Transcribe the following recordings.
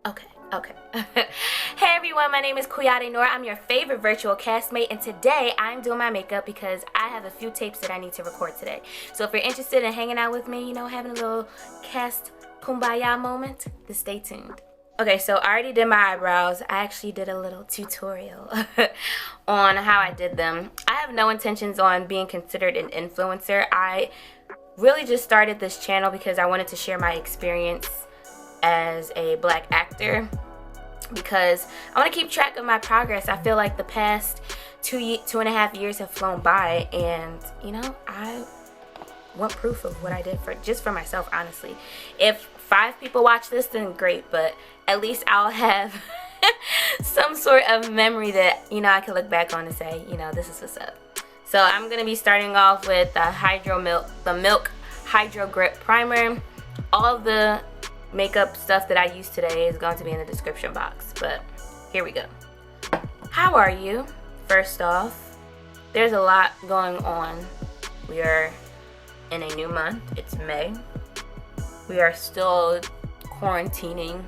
Okay, okay. Hey everyone, my name is Kuyade Nora. I'm your favorite virtual castmate, and today I'm doing my makeup because I have a few tapes that I need to record today. So if you're interested in hanging out with me, having a little cast kumbaya moment, then stay tuned. Okay, so I already did my eyebrows. I actually did a little tutorial on how I did them. I have no intentions on being considered an influencer. I really just started this channel because I wanted to share my experience as a black actor, because I want to keep track of my progress. I feel like the past 2.5 years have flown by, and I want proof of what I did for myself, honestly. If 5 people watch this, then great, but at least I'll have some sort of memory that I can look back on and say, this is what's up. So I'm gonna be starting off with the Milk Hydro Grip Primer. All of the makeup stuff that I used today is going to be in the description box, but here we go. How are you? First off, there's a lot going on. We are in a new month. It's May. We are still quarantining,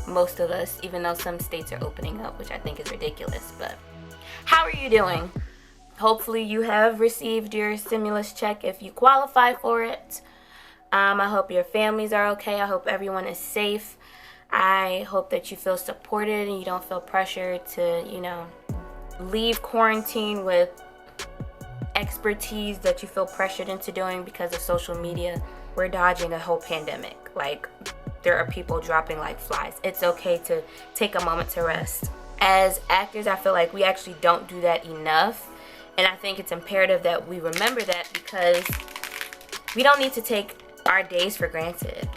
most of us, even though some states are opening up, which I think is ridiculous. But how are you doing? Hopefully you have received your stimulus check if you qualify for it. I hope your families are okay. I hope everyone is safe. I hope that you feel supported and you don't feel pressured to, leave quarantine with expertise that you feel pressured into doing because of social media. We're dodging a whole pandemic. Like, there are people dropping like flies. It's okay to take a moment to rest. As actors, I feel like we actually don't do that enough. And I think it's imperative that we remember that, because we don't need to take our days for granted.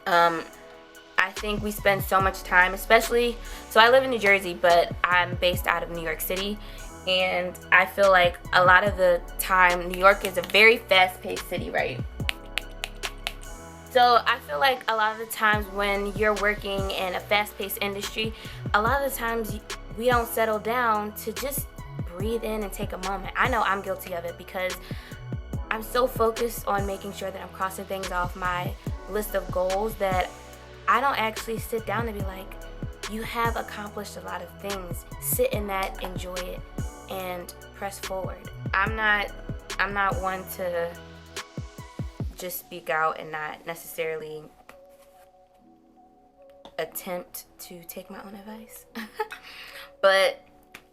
I think we spend so much time, especially, so I live in New Jersey, but I'm based out of New York City, and I feel like a lot of the time New York is a very fast-paced city, right? So I feel like a lot of the times when you're working in a fast-paced industry, a lot of the times we don't settle down to just breathe in and take a moment. I know I'm guilty of it, because I'm so focused on making sure that I'm crossing things off my list of goals that I don't actually sit down and be like, you have accomplished a lot of things. Sit in that, enjoy it, and press forward. I'm not one to just speak out and not necessarily attempt to take my own advice. But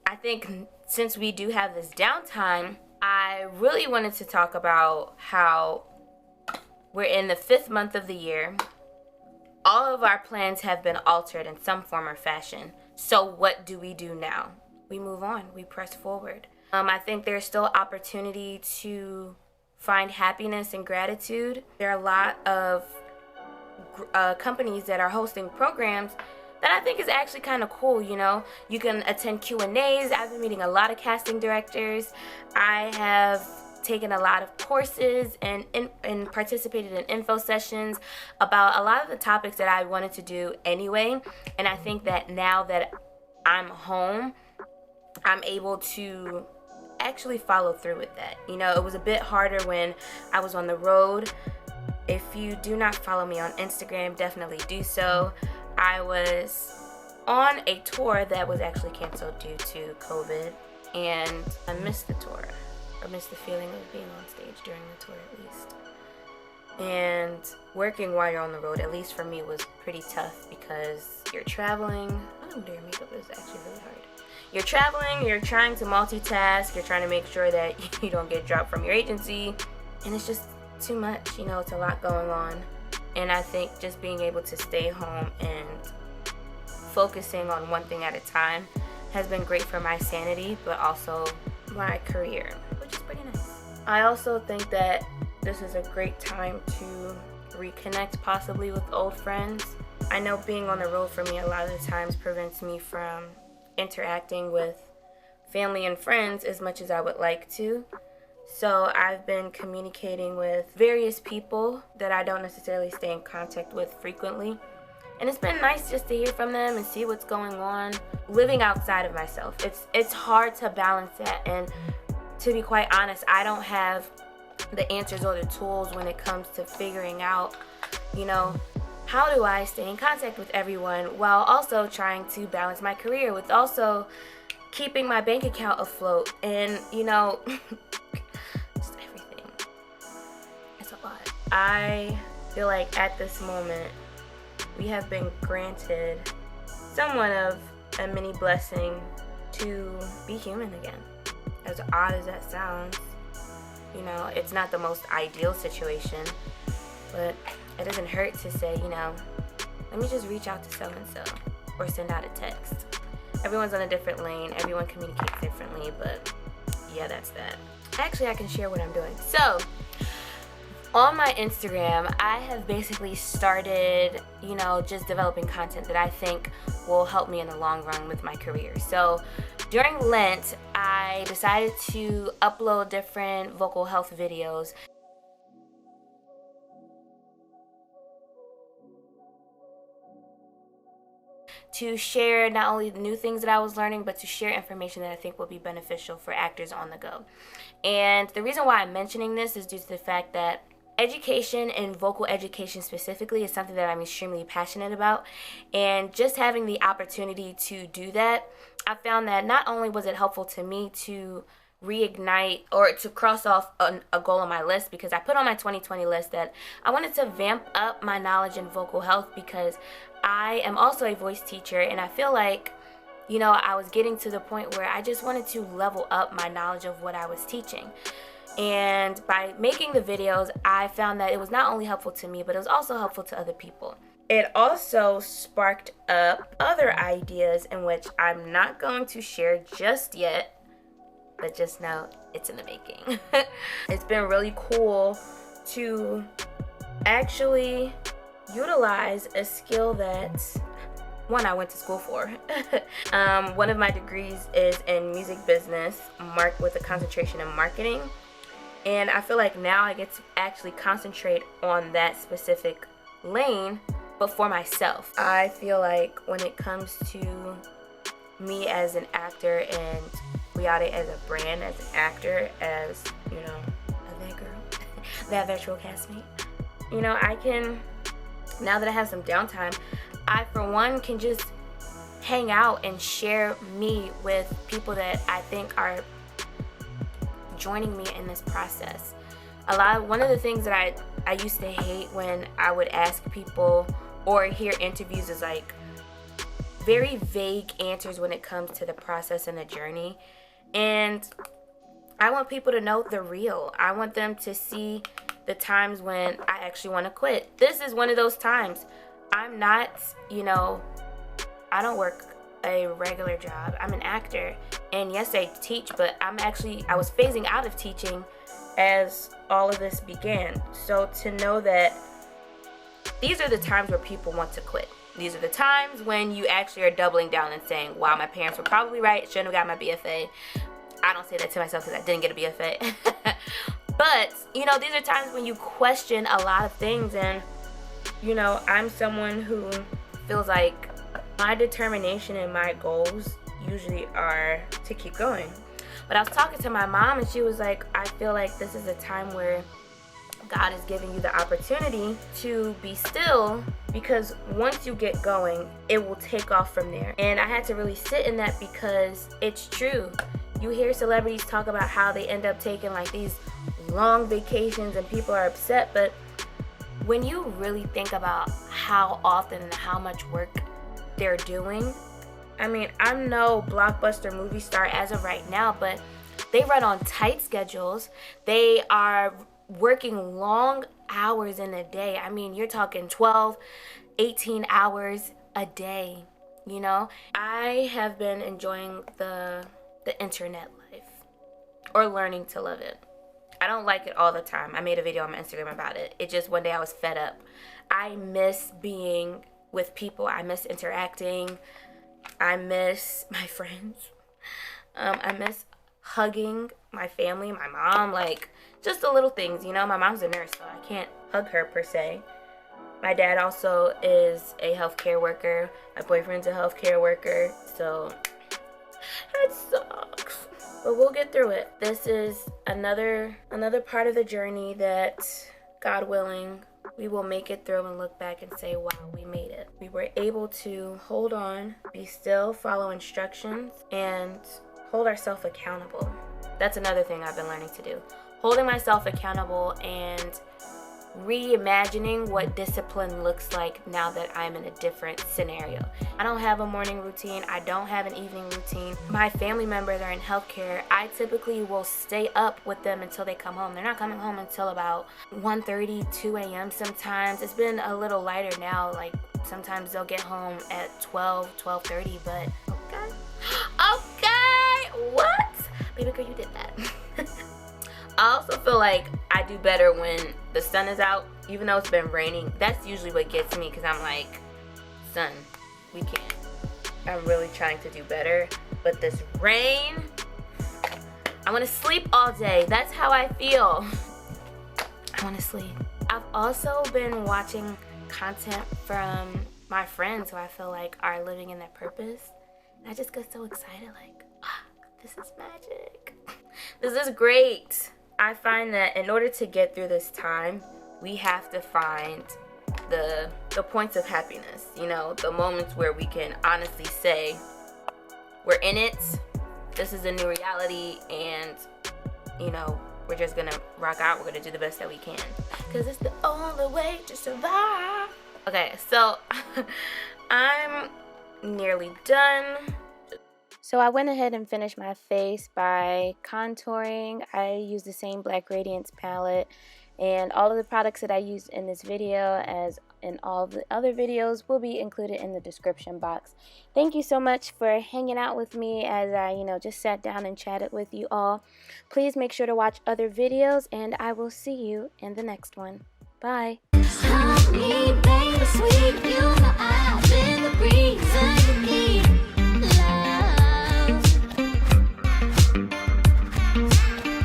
I think since we do have this downtime, I really wanted to talk about how we're in the 5th month of the year. All of our plans have been altered in some form or fashion. So what do we do now? We move on. We press forward. I think there's still opportunity to find happiness and gratitude. There are a lot of companies that are hosting programs that I think is actually kind of cool. You can attend Q&As. I've been meeting a lot of casting directors. I have taken a lot of courses and participated in info sessions about a lot of the topics that I wanted to do anyway. And I think that now that I'm home, I'm able to actually follow through with that. It was a bit harder when I was on the road. If you do not follow me on Instagram, definitely do so. I was on a tour that was actually canceled due to COVID, and I missed the tour. I missed the feeling of being on stage during the tour, at least. And working while you're on the road, at least for me, was pretty tough, because you're traveling. I don't do your makeup, it's actually really hard. You're traveling, you're trying to multitask, you're trying to make sure that you don't get dropped from your agency, and it's just too much. It's a lot going on. And I think just being able to stay home and focusing on one thing at a time has been great for my sanity, but also my career, which is pretty nice. I also think that this is a great time to reconnect possibly with old friends. I know being on the road for me a lot of the times prevents me from interacting with family and friends as much as I would like to. So I've been communicating with various people that I don't necessarily stay in contact with frequently. And it's been nice just to hear from them and see what's going on. Living outside of myself, it's hard to balance that. And to be quite honest, I don't have the answers or the tools when it comes to figuring out, how do I stay in contact with everyone while also trying to balance my career with also keeping my bank account afloat and, you know, just everything. It's a lot. I feel like at this moment, we have been granted somewhat of a mini blessing to be human again. As odd as that sounds, you know, it's not the most ideal situation, but it doesn't hurt to say, you know, let me just reach out to so-and-so or send out a text. Everyone's on a different lane, everyone communicates differently, but yeah, that's that. Actually, I can share what I'm doing. So, on my Instagram, I have basically started, you know, just developing content that I think will help me in the long run with my career. So during Lent, I decided to upload different vocal health videos to share not only the new things that I was learning, but to share information that I think will be beneficial for actors on the go. And the reason why I'm mentioning this is due to the fact that education and vocal education specifically is something that I'm extremely passionate about. And just having the opportunity to do that, I found that not only was it helpful to me to reignite or to cross off a goal on my list, because I put on my 2020 list that I wanted to vamp up my knowledge in vocal health because I am also a voice teacher, and I feel like, you know, I was getting to the point where I just wanted to level up my knowledge of what I was teaching. And by making the videos, I found that it was not only helpful to me, but it was also helpful to other people. It also sparked up other ideas in which I'm not going to share just yet, but just know it's in the making. It's been really cool to actually utilize a skill that, one, I went to school for. One of my degrees is in music business, with a concentration in marketing. And I feel like now I get to actually concentrate on that specific lane, but for myself. I feel like when it comes to me as an actor and Riade as a brand, as an actor, as, you know, that girl, that virtual castmate, you know, I can, now that I have some downtime, I, for one, can just hang out and share me with people that I think are joining me in this process. One of the things that I used to hate when I would ask people or hear interviews is like very vague answers when it comes to the process and the journey. And I want people to know the real. I want them to see the times when I actually want to quit. This is one of those times. I'm not, you know, I don't work a regular job. I'm an actor, and yes, I teach, but I was phasing out of teaching as all of this began. So to know that these are the times where people want to quit. These are the times when you actually are doubling down and saying, wow, my parents were probably right, shouldn't have got my BFA. I don't say that to myself because I didn't get a BFA. But, you know, these are times when you question a lot of things, and, you know, I'm someone who feels like my determination and my goals usually are to keep going. But I was talking to my mom, and she was like, I feel like this is a time where God is giving you the opportunity to be still, because once you get going, it will take off from there. And I had to really sit in that because it's true. You hear celebrities talk about how they end up taking like these long vacations and people are upset, but when you really think about how often and how much work they're doing, I mean, I'm no blockbuster movie star as of right now, but they run on tight schedules. They are working long hours in a day. I mean, you're talking 12, 18 hours a day, you know? I have been enjoying the internet life, or learning to love it. I don't like it all the time. I made a video on my Instagram about it. It just, one day I was fed up. I miss being with people. I miss interacting. I miss my friends. I miss hugging my family, my mom, like just the little things, you know. My mom's a nurse, so I can't hug her per se. My dad also is a healthcare worker. My boyfriend's a healthcare worker, so it sucks. But we'll get through it. This is another part of the journey that, God willing, we will make it through and look back and say, wow, we made it. We were able to hold on, be still, follow instructions, and hold ourselves accountable. That's another thing I've been learning to do. Holding myself accountable and reimagining what discipline looks like now that I'm in a different scenario. I don't have a morning routine. I don't have an evening routine. My family members are in healthcare. I typically will stay up with them until they come home. They're not coming home until about 1:30, 2 a.m. sometimes. It's been a little lighter now. Like sometimes they'll get home at 12, 12:30, but okay. Okay, what? Baby girl, you did that. I also feel like I do better when the sun is out, even though it's been raining. That's usually what gets me, because I'm like, sun, we can't. I'm really trying to do better, but this rain, I want to sleep all day. That's how I feel. I want to sleep. I've also been watching content from my friends who I feel like are living in their purpose. And I just get so excited, like, this is magic. This is great. I find that in order to get through this time, we have to find the points of happiness, you know, the moments where we can honestly say, we're in it, this is a new reality, and, you know, we're just gonna rock out, we're gonna do the best that we can, because it's the only way to survive. Okay, so I'm nearly done. So I went ahead and finished my face by contouring. I used the same Black Radiance palette, and all of the products that I used in this video, as in all the other videos, will be included in the description box. Thank you so much for hanging out with me as I, just sat down and chatted with you all. Please make sure to watch other videos, and I will see you in the next one. Bye. Honey, baby, sweet,